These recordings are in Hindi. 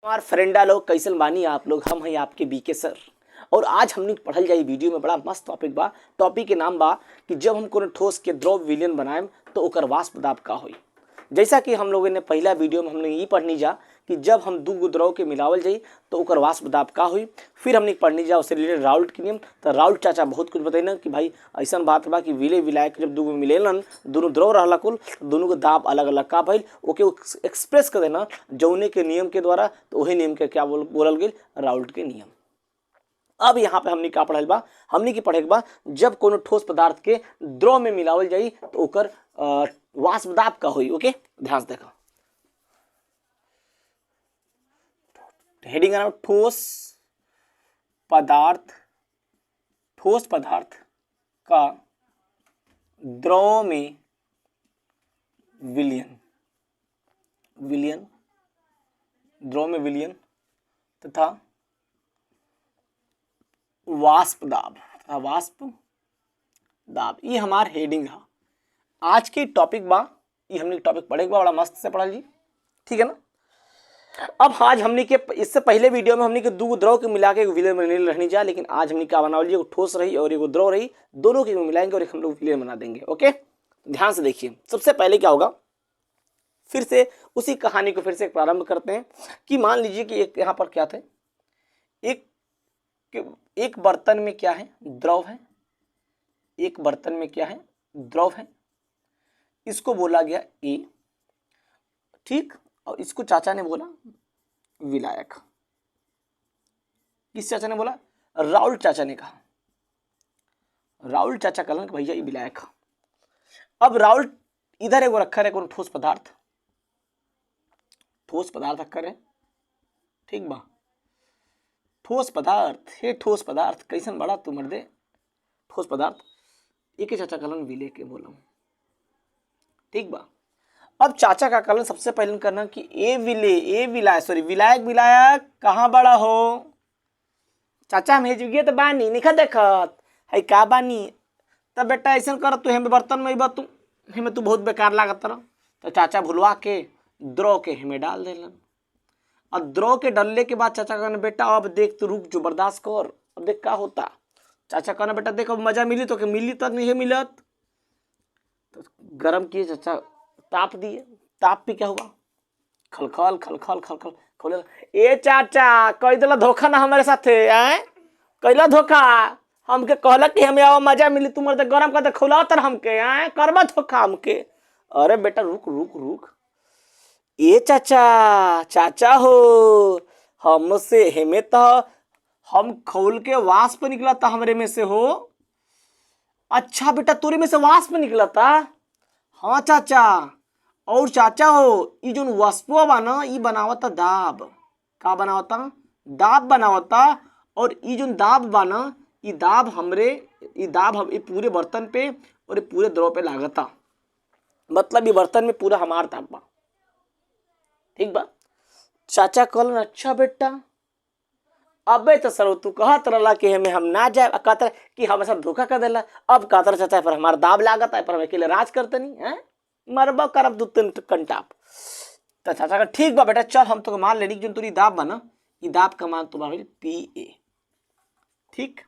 हमार फ्रेंडा लोग कैसन बानी आप लोग। हम हैं आपके बीके सर और आज हमने पढ़ल जाई वीडियो में बड़ा मस्त टॉपिक बा। टॉपिक के नाम बा कि जब हम कोनो ठोस के द्रव विलयन बनाएम तो ओकर वाष्प दाब का होई। जैसा कि हम लोगों ने पहला वीडियो में हमने ये पढ़नी जा कि जब हम दू द्रव के मिलावल जाई तो ओकर वाष्प दाब का हुई। फिर हमने पढ़नी जा उससे रिलेटेड राउल्ट के नियम। तो राउल्ट चाचा बहुत कुछ बताइना कि भाई ऐसा बात बा कि विलय विलायक जब दूगो मिलेलन दोनों द्रव रहला कुल दोनों के दाब अलग अलग का भइल ओके एक्सप्रेस कर देना जौने के नियम के द्वारा। तो वही नियम के क्या बोलल गई राउल्ट के नियम। अब यहाँ पे हमने का पढ़ल बा हमने की पढ़े बा जब कोनो ठोस पदार्थ के द्रव में मिलावल जाई तो ओकर वाष्प दाब का होई। ओके ध्यान से देखो हेडिंग है ठोस पदार्थ का द्रव में द्रव में विलयन तथा वाष्प दाब ये हमार हेडिंग है। आज के टॉपिक बा ये हमने टॉपिक पढ़े बा बड़ा मस्त से पढ़ा जी, ठीक है ना। अब आज हमने के इससे पहले वीडियो में हमने के दो द्रव के मिला के विलयन बनने रहनी जा, लेकिन आज हमने क्या बनावल जी ठोस रही और एक द्रव रही दोनों के मिलाएंगे और एक हम लोग विलयन बना देंगे। ओके ध्यान से देखिए सबसे पहले क्या होगा, फिर से उसी कहानी को फिर से प्रारंभ करते हैं कि मान लीजिए कि एक यहाँ पर क्या थे एक बर्तन में क्या है द्रव है, एक बर्तन में क्या है द्रव है, इसको बोला गया ए, ठीक, और इसको चाचा ने बोला विलायक। किस चाचा ने बोला? राउल्ट चाचा ने कहा। राउल्ट चाचा कहलन भैया ये विलायक। अब राउल्ट इधर एगो रखा है कौन ठोस पदार्थ रखा है, ठीक बा। ठोस पदार्थ कैसन बड़ा तू मर्दे ठोस पदार्थ एक चाचा कहलन विलय के बोला, ठीक बा। अब चाचा का कहलन सबसे पहले करना कि विलायक कहाँ बड़ा हो चाचा हम हेजुगे तो बानी निखा देखत है का बानी। तब बेटा ऐसा कर तू हमें बर्तन में तू हमें तू बहुत बेकार लागत रहा। तो चाचा भुलवा के द्रव के हमें डाल देलन और द्रव के डालने के बाद चाचा कहना बेटा अब देख तू रुक जो बर्दाश्त कर अब देख का होता। चाचा कहना बेटा देख अब मजा मिली तो मिली तक नहीं मिलत। तो गरम किए चाचा ताप दिए, ताप पे क्या हुआ खलखल खलखल खलखल खोले। ए चाचा कह दिला धोखा ना हमारे साथे आए कैला धोखा हमके कहला कि हमें आओ मजा मिली तुम्हारे तो गरम कर खुला तर हमके आए करबा धोखा हमके। अरे बेटा रुक रुक रुक ए चाचा हो हमसे हमें तो हम खोल के वाष्प निकला था हमरे में से हो। अच्छा बेटा तोरे में से वाष्प निकला था। हाँ चाचा और चाचा हो ये जो वाष्पवा बा ना ये बनावता दाब का बनावता दाब बनावता और ये जो दाब बा ना ये दाब हम ये पूरे बर्तन पे और ये पूरे द्रव पे लागता। मतलब ये बर्तन में पूरा हमार दाब बा, ठीक बा। चाचा कहलन अच्छा बेटा अबे तो सर तू कहत रहला कि हमें हम ना जाए कहता कि हम सब धोखा कर देला। अब कहता चाचा पर हमारा दाब लागत है पर हम अकेले राज करते नहीं है मरबा करब दू तीन कंटाप। तो चाचा का ठीक बा बेटा चल हम तो मान लेनी जो तोरी दाब बना ये दाब का मान तुम्हारा पी ए, ठीक।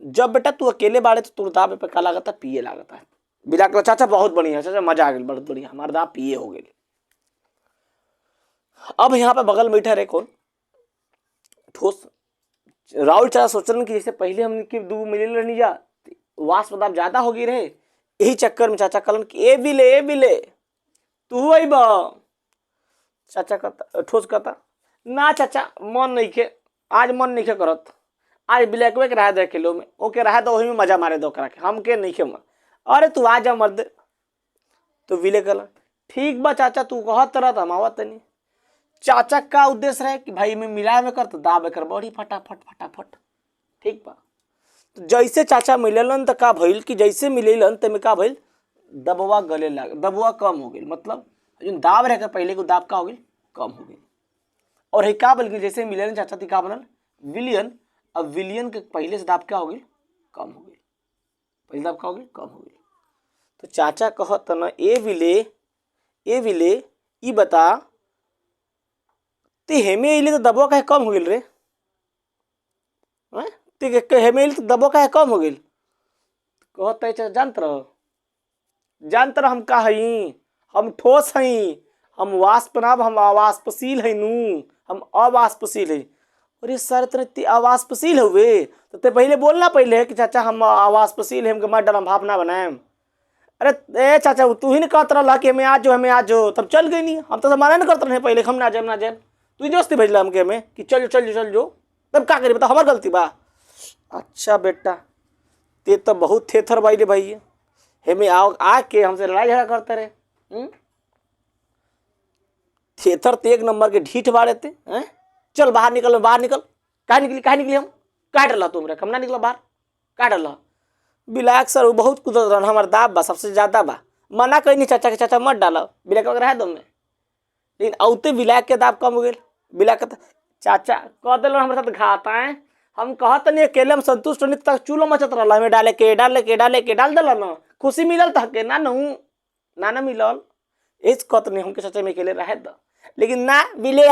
जब बेटा तू अकेले बाड़े तो तोर दाब पे का लागत है पी ए लागत है। बिला के चाचा बहुत बढ़िया चाचा मजा आ गई बहुत बढ़िया हमारा दाब पी ए हो गई। अब यहाँ पे बगल में बैठा रहे कौन ठोस राउल्ट चाचा सोचलन कि जैसे पहले हम दो मिले रहनी जा वाष्प दाब ज्यादा हो गई रहे यही चक्कर में चाचा कहलन कि ए विले तू आई बा। चाचा कहता ठोस कहता ना चाचा मन नहीं के आज मन नहीं के करत आज ब्लैकवे के रहा दे किलो में ओके रहा तो वही में मजा मारे दो करा के हम के नहीं के मन। अरे तू आ जा मर्द। तो विले कहला ठीक बा चाचा तू कहत रहा हम आवत नहीं। चाचा का उद्देश्य है कि भाई मैं मिला में कर तो दाब कर बड़ी फटाफट, ठीक बा। तो जैसे चाचा मिलेलन तो का भइल कि जैसे मिलेलन तो में का भइल दबवा गले लाग दबवा कम हो गई। मतलब जो दाब रह पहले को दाब का हो गई कम हो गई। और है का बल्कि जैसे मिलेलन चाचा थी का बनल विलियन। अब विलियन के पहले से दाब क्या हो गई कम हो गई, पहले दाब का हो गई कम हो गई। तो चाचा कहत न ए विले ई बता ते हेमे इले तो दबाव काहे कम हो गेल रे? हैं? ते हेमे इले तो दबाव काहे कम हो गेल? कहते च जानतर हम का हई? हम ठोस हई, हम वाष्प ना, हम अवाष्पशील है नू, हम अवाष्पशील है। अरे सर तेरे अवाष्पशील हुए तो ते पहले बोलना पहले कि चाचा हम अवाष्पशील है, हमके मत डर, हम भाप ना बनाए। अरे ए चाचा तू ही नहीं कहत रहा कि हमें आज जो हमें आज जो, तब चल गई नहीं, हम तो मना नहीं करते रहे पहले, हम ना जाए तू ही दोस्ती भेजला हमके हमें कि चल जो तब का करी, बता हमार गलती बा? अच्छा बेटा ते तो बहुत थेथर भाई रे भाई, हमें आओ आके हमसे लड़ाई झगड़ा करते रहे। थेथर ते एक नंबर के ढीठ बाड़े थे। चल बाहर निकल काहे निकली हम काहे डरला तुमरे, हम ना निकला बाहर काहे डरला? बिलाक सर वो बहुत कुदरत रहा, हमार दाब बा सबसे ज्यादा बा, मना कहीं नहीं चाचा के चाचा मत डालो बिलाक वगैरह है दम में, लेकिन औते बिलाक के दाब कम हो गए। बिलाक चाचा कह दिल हमारे साथ घाता है, हम कहत नहीं अकेले हम संतुष्ट नहीं तक चूल्हा मचत रहा हमें डाल दिल ना, खुशी मिलल तक के ना मिलल इस कत नहीं हमके चाचा में अकेले रहे द, लेकिन ना बिले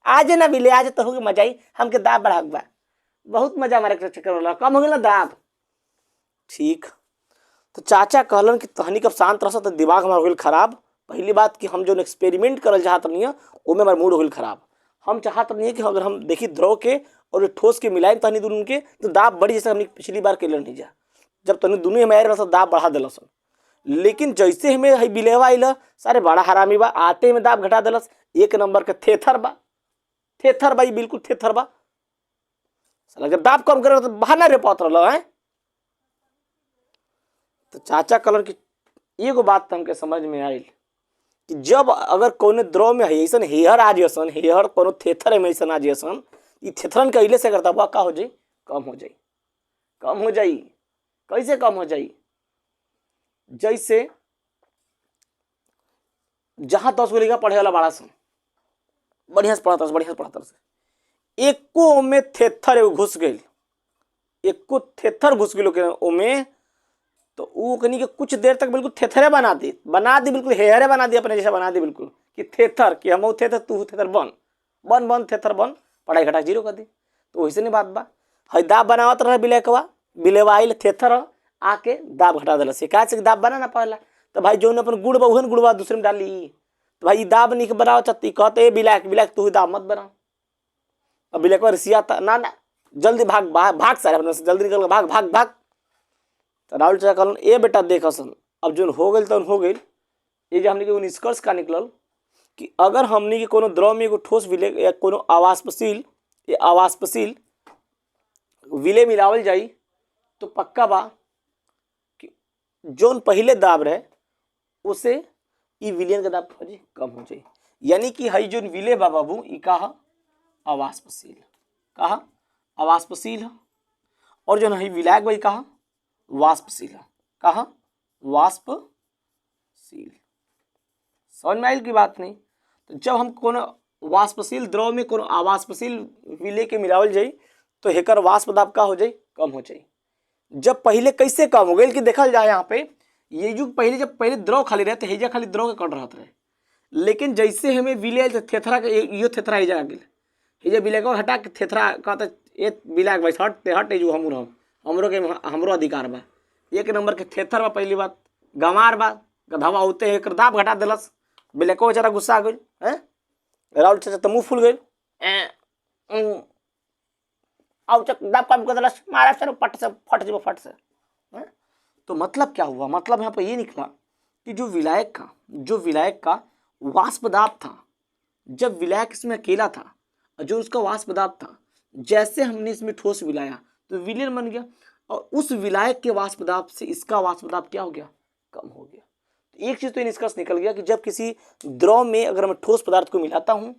आज ना बिले आज तो होगी मजा ही, हमके दाब बढ़ा बा, बहुत मजा हमारे चक्कर कम हो गया ना दाब। ठीक तो चाचा कहलन कि तहनी कब शांत रह तो दिमाग हमारा हो खराब। पहली बात कि हम जो एक्सपेरिमेंट करल चाहत नहीं है उसमें हमारा मूड हो खराब। हम चाहत नहीं है कि अगर हम देखी द्रव के और ठोस के मिलाए तहनी दोनों के तो दाब बढ़ी, जैसे हमने पिछली बार कैलन नहीं जा, जब तहनी दोनों हमारे दाब बढ़ा दिलस। लेकिन जैसे हमें हई बिलेवा अल सारे बड़ा हरामी बा, आते में दाब घटा दिलस, एक नंबर के थेथर बा बिल्कुल थेथर बा। साला जब दाब कम करे तो बाहर ना रे पात रहा है। तो चाचा कहलन कि एगो बात तो हमके समझ में आयल कि जब अगर कोनो द्रव में ऐसा हेयर आ जसन, हेयर कोनो थेथर में ऐसा आ जसन, ये थेथरन कैले से करता हुआ का हो जाई, कम हो जाई। कैसे कम हो जाई? जैसे जहां 10 गो लड़का पढ़े वाला बड़ा सन बढ़िया से पढ़ता से एको में थेथर एगो घुस गई, एको थेथर घुस गई ओमे, तो वो कनी के कुछ देर तक बिल्कुल थेथरे बना दी बिल्कुल हेयरे बना दी अपने जैसा बना दी बिल्कुल कि थेथर कि हम थेथर तू थेथर बन थेथर बन, पढ़ाई घटा जीरो कर दी। तो वैसे नहीं बात बा, हई दाब बनावत रहे बिलेवा आइल थेथर आके दाब घटा दिल से का दाब बना ना पाला। तो भाई जो अपन गुड़ बा उहन गुड़बा दूसरे में डाली, तो भाई दाब नहीं बनाओ चत्ती कहते बिलाक तू दाब मत बना। अब बिलेक रिसिया था ना जल्दी भाग सारे अपने से जल्दी निकल भाग। तो राहुल चाचा कहलन ए बेटा देख सन अब जो हो गई तो हो गई। ये जो हमने के निष्कर्ष का निकलल कि अगर हमने के कोनो द्रव में एगो ठोस विलय या कोनो अवाष्पशील विलय मिलावल जाई तो पक्का बा कि जोन पहले दाब रहे उसे ई विलयन का दाब कम हो जाए। यानी कि हई जोन विलय बा बाबू ई कहा अवाष्पशील है, और जो हई विलायक भाई कहा वाष्पशील है। कहा वाष्पशील, समझ में आयल की बात नहीं। तो जब हम कोनो वाष्पशील द्रव में कोनो अवाष्पशील विलय के मिलावल जाई तो हेकर वाष्प दाब का हो जाए, कम हो जाए। जब पहले कैसे कम हो गई कि देखल जाए यहाँ पे ये युग पहले जब पहले द्रव खाली रहे तो हेजा खाली द्रव के कट रहते रहे, लेकिन जैसे हमें विलय थेथरा के यो थेथरा हेजा आ गई, हेजा विलय को हटा के थेथरा कहते ए विलय भाई हट जो हमरो अधिकार बा, एक नंबर के थेथर बा। पहली बात गंवार बा, गधवा होते एक दाब घटा दिलस, बिलेको बेचारा गुस्सा आ गई है। राहुल चाचा तो मुँह फूल गई, दाब कम कर दिलस, मारा सर फट से तो मतलब क्या हुआ? मतलब यहाँ पर ये निकला कि जो विलायक का वाष्प दाब था, जब विलायक इसमें अकेला था, जो उसका वाष्प दाब था, जैसे हमने इसमें ठोस मिलाया तो विलयन बन गया, और उस विलायक के वाष्प दाब से इसका वाष्प दाब क्या हो गया, कम हो गया। तो एक चीज तो निष्कर्ष निकल गया कि जब किसी द्रव में अगर मैं ठोस पदार्थ को मिलाता हूं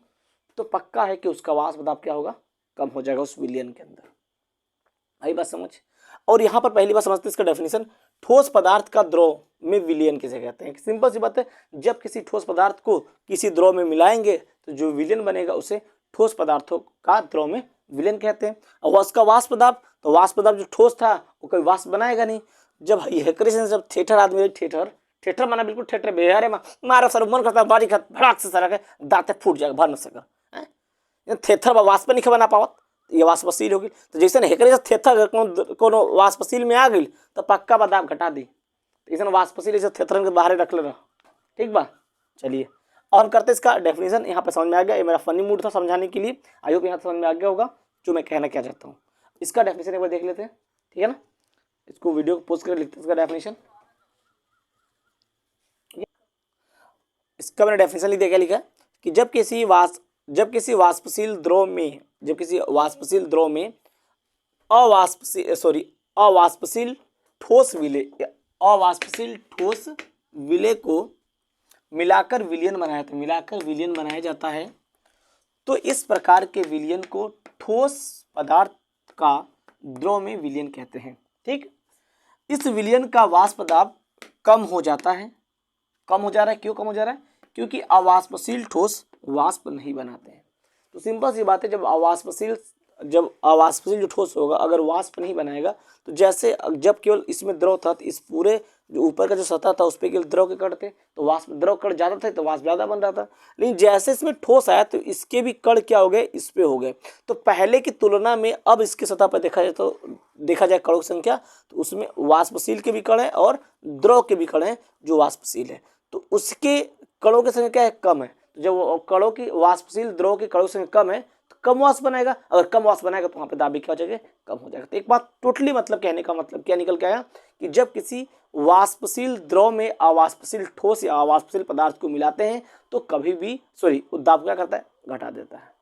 तो पक्का है कि उसका वाष्प दाब क्या होगा, कम हो जाएगा उस विलयन के अंदर। आई बात समझ? और यहाँ पर पहली बार समझते इसका डेफिनेशन, ठोस पदार्थ का द्रव में विलयन किसे कहते हैं। सिंपल सी बात है, जब किसी ठोस पदार्थ को किसी द्रव में मिलाएंगे तो जो विलयन बनेगा उसे ठोस पदार्थों का द्रव में विलयन कहते हैं। और उसका वाष्प दाब, तो वाष्प दाब जो ठोस था वो कोई वाष्प बनाएगा नहीं। जब जब थेटर आदमी थेटर माना बिल्कुल थेटर बेहरे मारा सर मन करता बारी भड़ाक से सर दांते फूट जाएगा, भर न सका। थेथर वाष्प नहीं बना पावत, ये वाष्पशील होगी। तो जैसे हेकरे से थेथर कोनो वाष्पशील में आ गई तो पक्का बादाम घटा दी, ऐसा वाष्पशील ऐसे थेथरन के बाहर रख ले रहा। ठीक बा, चलिए और करते इसका डेफिनेशन। यहाँ पे समझ में आ गया, ये मेरा फनी मूड था समझाने के लिए, आई होप यहाँ समझ में आ गया होगा जो मैं कहना क्या चाहता हूँ। इसका डेफिनेशन एक बार देख लेते हैं, ठीक है ना। इसको वीडियो को पोस्ट कर लिखते हैं इसका डेफिनेशन। इसका मैंने डेफिनेशन लिख दिया, क्या लिखा कि जब किसी वाष्पशील द्रव में अवाष्पशील ठोस विलय को मिलाकर विलयन बनाया जाता है तो इस प्रकार के विलयन को ठोस पदार्थ का द्रव में विलयन कहते हैं। ठीक, इस विलयन का वाष्प दाब कम हो जाता है। कम हो जा रहा है, क्यों कम हो जा रहा है? क्योंकि अवाष्पशील ठोस वाष्प नहीं बनाते हैं। तो सिंपल सी बात है, जब अवाष्पशील जो ठोस होगा अगर वाष्प नहीं बनाएगा तो जैसे जब केवल इसमें द्रव था तो इस पूरे जो ऊपर का जो सतह था उस पर केवल द्रव के कण थे तो द्रव कण ज़्यादा थे तो वाष्प ज़्यादा बन रहा था। लेकिन जैसे इसमें ठोस आया तो इसके भी कण क्या हो गए, इस पे हो गए। तो पहले की तुलना में अब इसके सतह पर देखा जाए कणों की संख्या तो उसमें वाष्पशील के भी कण है और द्रव के भी कण है जो वाष्पशील है, तो उसके कणों की संख्या क्या है, कम है। तो जब कणों की वाष्पशील द्रव के कणों की संख्या कम है तो कम वाष्प बनाएगा, अगर कम वाष्प बनाएगा तो वहाँ पे दाब भी क्या हो जाएगा, कम हो जाएगा। तो एक बात टोटली मतलब कहने का मतलब क्या निकल के आया कि जब किसी वाष्पशील द्रव में अवाष्पशील ठोस या अवाष्पशील पदार्थ को मिलाते हैं तो कभी भी दाब क्या करता है, घटा देता है।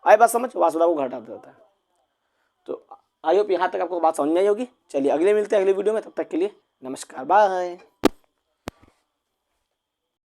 आई बात समझ, वाष्प दाब को घटा देता है। तो आई होप यहाँ तक आपको बात समझ में आई होगी। चलिए अगले मिलते हैं अगले वीडियो में, तब तक के लिए नमस्कार, बाय।